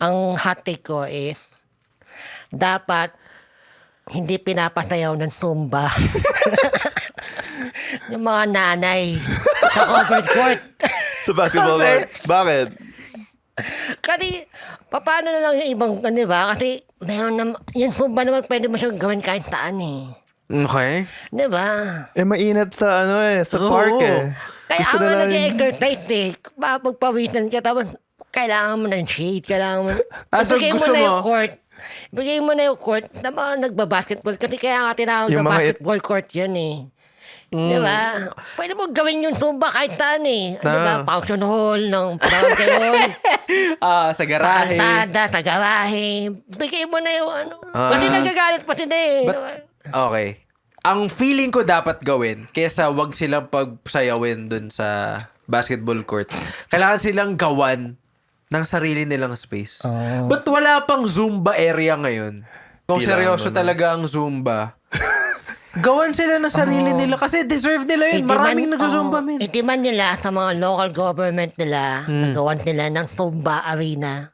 Ang hot take ko is, dapat hindi pinapatayaw ng tumba yung mga nanay sa covered court. Sa basketball court. Bakit? Kasi, paano na lang yung ibang, di ba? Kasi, meron na, yung tumba naman pwede mo siyang gawin kahit saan eh. Okay. Di ba? Mainit sa sa Oo. park eh. Kaya Gusto ako na lang- nag-exercise eh. Mapagpawisan ka, tapos kailangan mo ng shade, kailangan mo. So Ibigay gusto na mo- yung court. Ibigay mo na yung court na mga nagbabasketball. Kasi kaya nga tinawag Yung na mga basketball court yan eh. Di ba? Pwede mo gawin yung tumba kahit saan eh. Di ba? Function hall, ng tawag kayo. Sa garahe. Kalsada, sa garahe. Bigay mo na yung ano. Pati nagagalit pati na eh. Okay. Ang feeling ko dapat gawin, kesa wag silang pagsayawin dun sa basketball court, kailangan silang gawan ng sarili nilang space. But wala pang Zumba area ngayon? Kung Kailangan seryoso mo na. talaga ang Zumba, gawan sila ng sarili nila kasi deserve nila yun. Maraming nagsusumba, min. Itiman nila sa mga local government nila, nagawan nila ng Zumba arena.